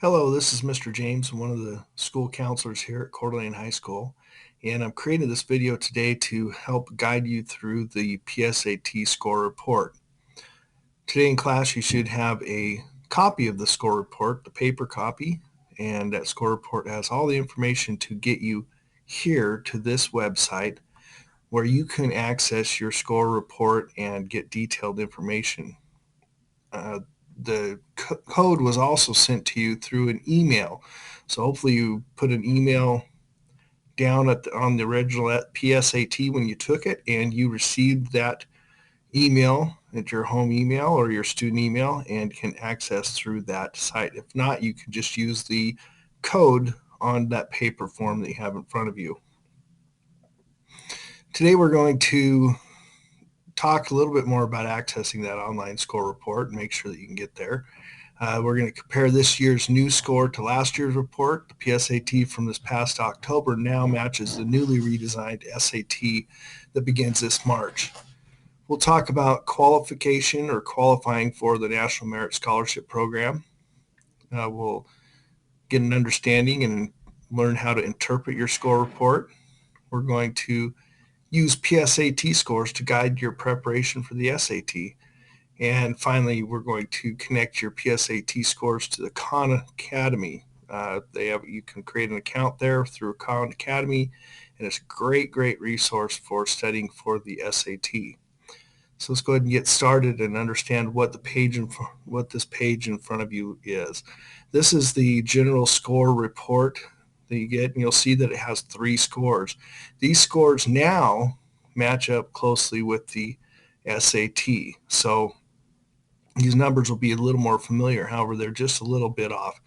Hello, this is Mr. James, one of the school counselors here at Coeur High School, and I'm creating this video today to help guide you through the PSAT score report. Today in class, you should have a copy of the score report, the paper copy, and that score report has all the information to get you here to this website where you can access your score report and get detailed information. The code was also sent to you through an email. So hopefully you put an email down on the original PSAT when you took it and you received that email at your home email or your student email and can access through that site. If not, you can just use the code on that paper form that you have in front of you. Today we're going to talk a little bit more about accessing that online score report and make sure that you can get there. We're going to compare this year's new score to last year's report. The PSAT from this past October now matches the newly redesigned SAT that begins this March. We'll talk about qualification or qualifying for the National Merit Scholarship Program. We'll get an understanding and learn how to interpret your score report. We're going to use PSAT scores to guide your preparation for the SAT. And finally, we're going to connect your PSAT scores to the Khan Academy. You can create an account there through Khan Academy, and it's a great resource for studying for the SAT. So let's go ahead and get started and understand what this page in front of you is. This is the general score report that you get, and you'll see that it has 3 scores. These scores now match up closely with the SAT. So these numbers will be a little more familiar. However, they're just a little bit off.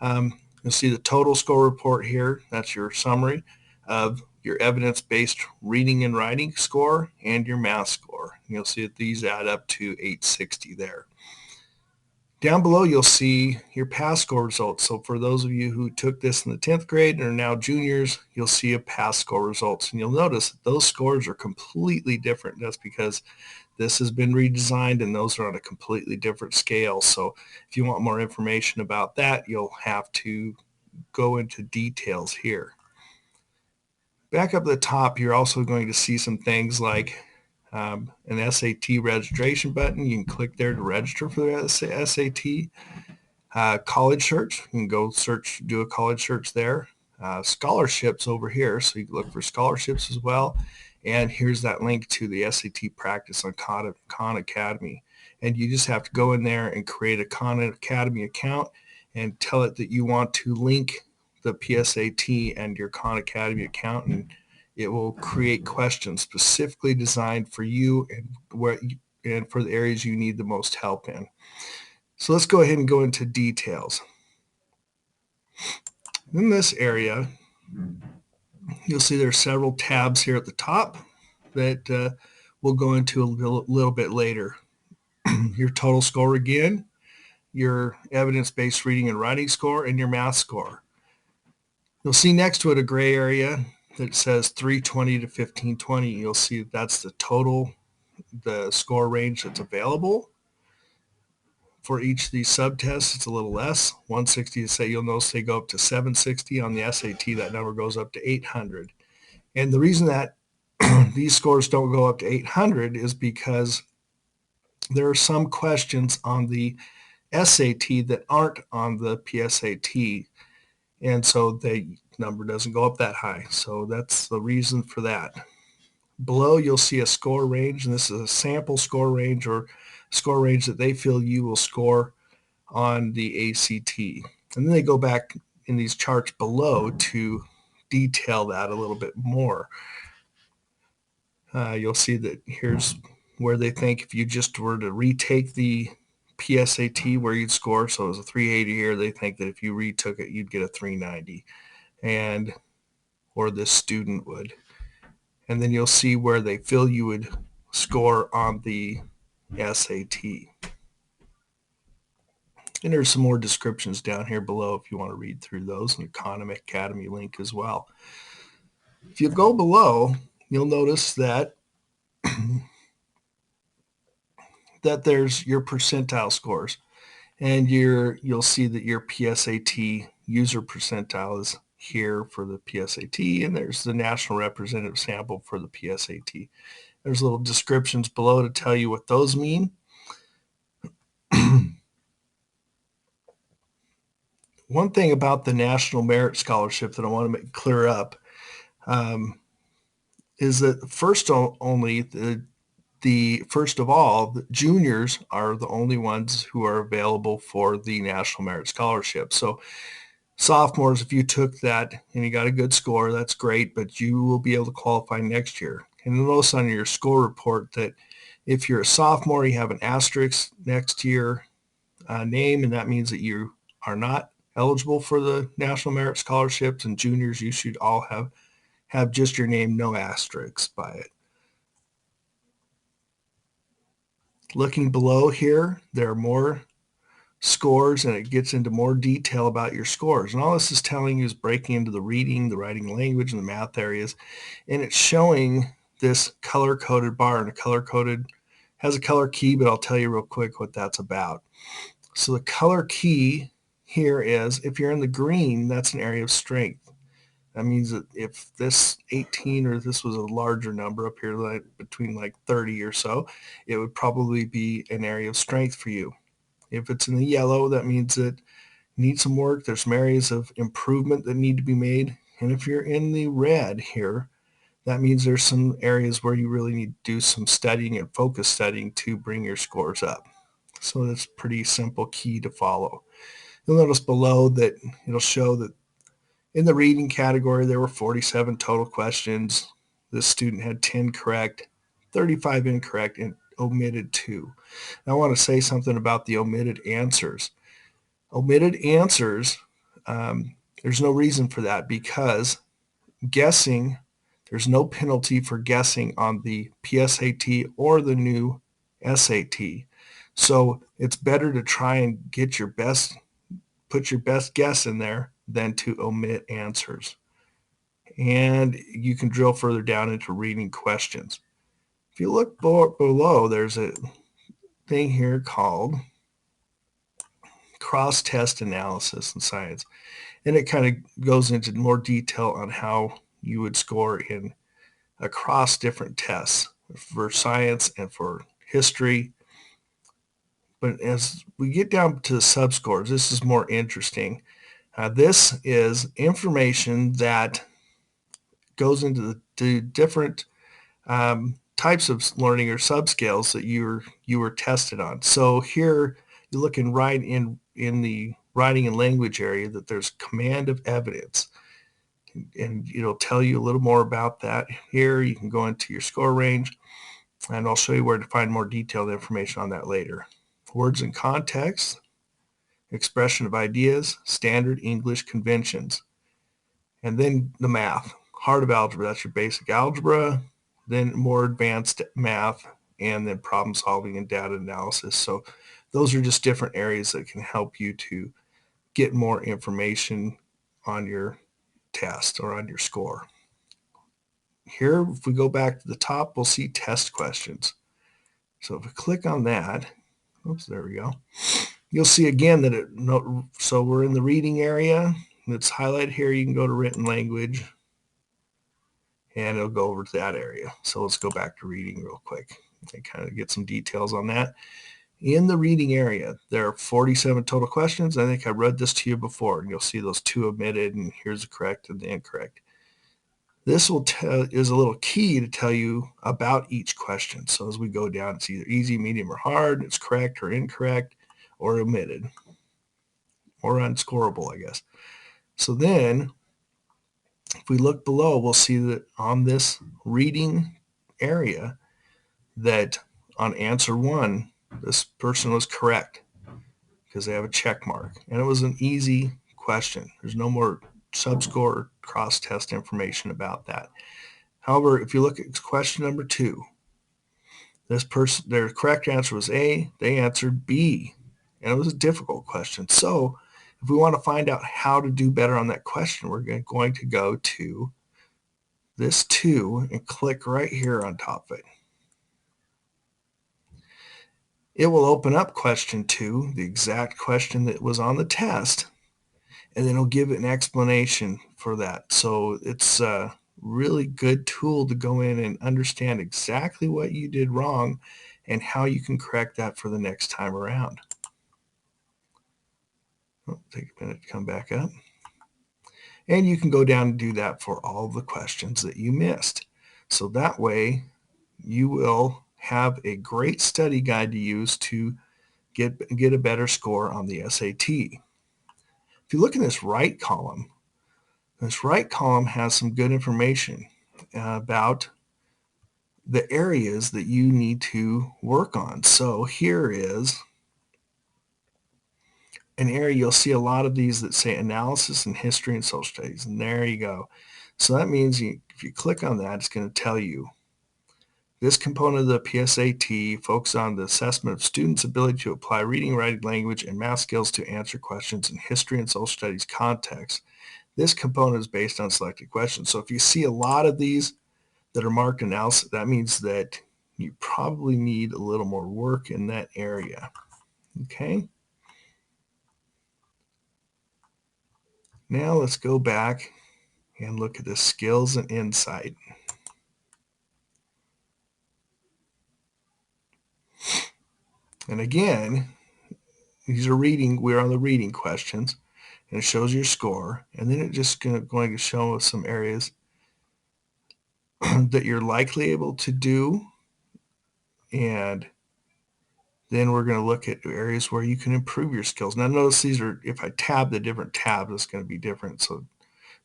You'll see the total score report here. That's your summary of your evidence-based reading and writing score and your math score. You'll see that these add up to 860 there. Down below, you'll see your pass score results. So for those of you who took this in the 10th grade and are now juniors, you'll see a pass score results. And you'll notice that those scores are completely different. That's because this has been redesigned and those are on a completely different scale. So if you want more information about that, you'll have to go into details here. Back up at the top, you're also going to see some things like an SAT registration button. You can click there to register for the SAT. College search, you can go do a college search there. Scholarships over here, so you can look for scholarships as well. And here's that link to the SAT practice on Khan Academy. And you just have to go in there and create a Khan Academy account and tell it that you want to link the PSAT and your Khan Academy account, and it will create questions specifically designed for you and for the areas you need the most help in. So let's go ahead and go into details. In this area, you'll see there are several tabs here at the top that we'll go into a little bit later. Your total score again, your evidence-based reading and writing score, and your math score. You'll see next to it a gray area that says 320 to 1520. You'll see that's the total, the score range that's available. For each of these subtests, it's a little less. 160 to say, you'll notice they go up to 760. On the SAT, that number goes up to 800. And the reason that these scores don't go up to 800 is because there are some questions on the SAT that aren't on the PSAT. And so the number doesn't go up that high. So that's the reason for that. Below, you'll see a score range, and this is a sample score range or score range that they feel you will score on the ACT. And then they go back in these charts below to detail that a little bit more. You'll see that here's where they think if you just were to retake the PSAT where you'd score, so it was a 380 here, they think that if you retook it, you'd get a 390, or this student would. And then you'll see where they feel you would score on the SAT. And there's some more descriptions down here below if you want to read through those, and the Khan Academy link as well. If you go below, you'll notice that that there's your percentile scores. And you'll see that your PSAT user percentile is here for the PSAT, and there's the national representative sample for the PSAT. There's little descriptions below to tell you what those mean. One thing about the National Merit Scholarship that I want to make clear up is that first only the first of all, the juniors are the only ones who are available for the National Merit Scholarship. So sophomores, if you took that and you got a good score, that's great, but you will be able to qualify next year. And you'll notice on your score report that if you're a sophomore, you have an asterisk next to your name, and that means that you are not eligible for the National Merit Scholarships. And juniors, you should all have just your name, no asterisks by it. Looking below here, there are more scores, and it gets into more detail about your scores. And all this is telling you is breaking into the reading, the writing language, and the math areas. And it's showing this color-coded bar, and has a color key, but I'll tell you real quick what that's about. So the color key here is if you're in the green, that's an area of strength. That means that if this 18 or this was a larger number up here, like between like 30 or so, it would probably be an area of strength for you. If it's in the yellow, that means that you need some work. There's some areas of improvement that need to be made. And if you're in the red here, that means there's some areas where you really need to do some studying and focus studying to bring your scores up. So that's a pretty simple key to follow. You'll notice below that it'll show that in the reading category, there were 47 total questions. This student had 10 correct, 35 incorrect, and omitted 2. Now, I want to say something about the omitted answers. Omitted answers, there's no reason for that because guessing, there's no penalty for guessing on the PSAT or the new SAT. So it's better to try and put your best guess in there than to omit answers. And you can drill further down into reading questions. If you look below, there's a thing here called cross-test analysis in science. And it kind of goes into more detail on how you would score in across different tests for science and for history. But as we get down to the subscores, this is more interesting. This is information that goes into the different types of learning or subscales that you were tested on. So here you look in the writing and language area that there's command of evidence, and it'll tell you a little more about that. Here you can go into your score range, and I'll show you where to find more detailed information on that later. Words and context, expression of ideas, standard English conventions, and then the math. Heart of algebra, that's your basic algebra, then more advanced math, and then problem solving and data analysis. So those are just different areas that can help you to get more information on your test or on your score. Here, if we go back to the top, we'll see test questions. So if we click on that, oops, there we go. You'll see again that so we're in the reading area. It's highlighted here. You can go to written language, and it'll go over to that area. So let's go back to reading real quick and kind of get some details on that. In the reading area, there are 47 total questions. I think I read this to you before, and you'll see those 2 omitted, and here's the correct and the incorrect. This is a little key to tell you about each question. So as we go down, it's either easy, medium, or hard. It's correct or incorrect or omitted or unscorable, I guess. So then if we look below, we'll see that on this reading area that on answer 1, this person was correct because they have a check mark. And it was an easy question. There's no more subscore or cross-test information about that. However, if you look at question number 2, their correct answer was A. They answered B, and it was a difficult question. So if we want to find out how to do better on that question, we're going to go to this 2 and click right here on top of it. It will open up question 2, the exact question that was on the test, and then it'll give it an explanation for that. So it's a really good tool to go in and understand exactly what you did wrong and how you can correct that for the next time around. Take a minute to come back up. And you can go down and do that for all the questions that you missed. So that way you will have a great study guide to use to get a better score on the SAT. If you look in this right column has some good information about the areas that you need to work on. So here is an area, you'll see a lot of these that say analysis and history and social studies. And there you go. So that means if you click on that, it's going to tell you this component of the PSAT focuses on the assessment of students' ability to apply reading, writing, language, and math skills to answer questions in history and social studies context. This component is based on selected questions. So if you see a lot of these that are marked analysis, that means that you probably need a little more work in that area. Okay. Now let's go back and look at the skills and insight. And again, we're on the reading questions, and it shows your score. And then it's just going to show us some areas that you're likely able to do. And then we're going to look at areas where you can improve your skills. Now notice these are, if I tab the different tabs, it's going to be different. So,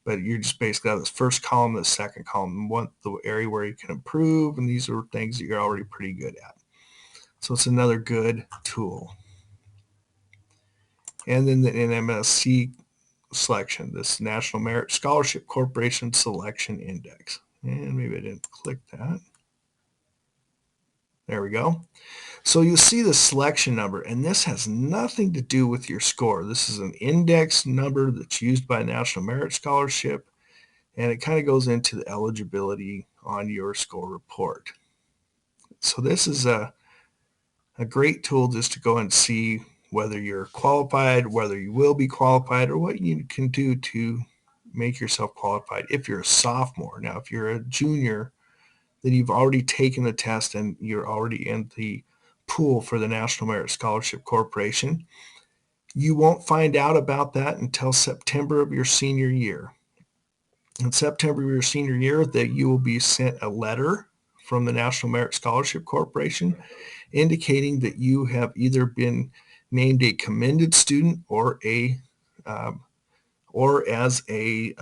but you're just basically got this first column, the second column, the area where you can improve. And these are things that you're already pretty good at. So it's another good tool. And then the NMSC selection, this National Merit Scholarship Corporation Selection Index. And maybe I didn't click that. There we go. So you'll see the selection number, and this has nothing to do with your score. This is an index number that's used by National Merit Scholarship, and it kind of goes into the eligibility on your score report. So this is a great tool just to go and see whether you're qualified, whether you will be qualified, or what you can do to make yourself qualified if you're a sophomore. Now, if you're a junior, then you've already taken the test and you're already in the pool for the National Merit Scholarship Corporation. You won't find out about that until September of your senior year. In September of your senior year, that you will be sent a letter from the National Merit Scholarship Corporation indicating that you have either been named a commended student or as a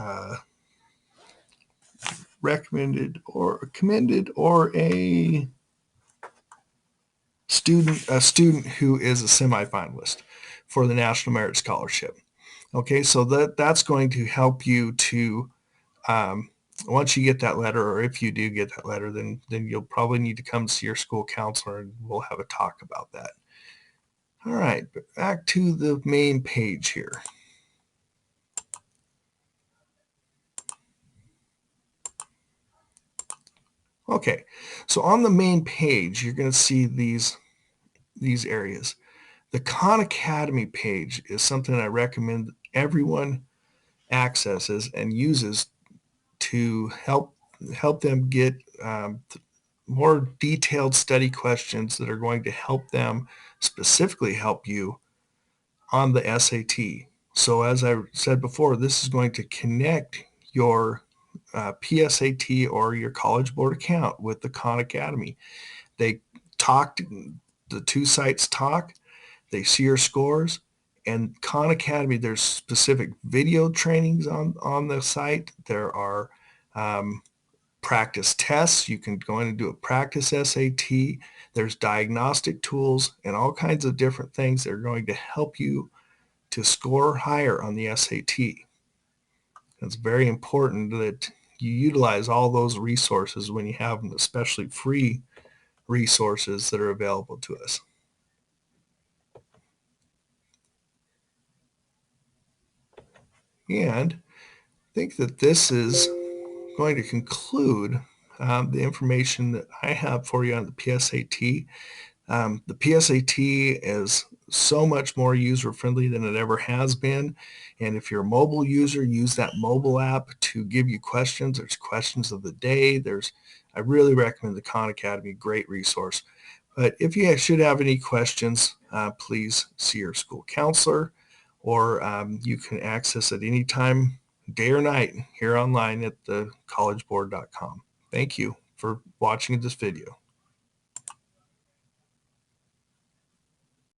recommended or commended or a student who is a semifinalist for the National Merit Scholarship. Okay, so that's going to help you to once you get that letter, or if you do get that letter, then you'll probably need to come see your school counselor, and we'll have a talk about that. All right, but back to the main page here. Okay, so on the main page, you're going to see these areas. The Khan Academy page is something I recommend everyone accesses and uses to help them get more detailed study questions that are going to help them specifically help you on the SAT. So as I said before, this is going to connect your PSAT or your College Board account with the Khan Academy. They talked, the two sites talk, they see your scores, and Khan Academy, there's specific video trainings on the site. There are practice tests. You can go in and do a practice SAT. There's diagnostic tools and all kinds of different things that are going to help you to score higher on the SAT. It's very important that you utilize all those resources when you have them, especially free resources that are available to us. And I think that this is going to conclude the information that I have for you on the PSAT. The PSAT is so much more user-friendly than it ever has been. And if you're a mobile user, use that mobile app to give you questions. There's questions of the day. I really recommend the Khan Academy, great resource. But if you should have any questions, please see your school counselor, or you can access at any time, day or night, here online at thecollegeboard.com. Thank you for watching this video.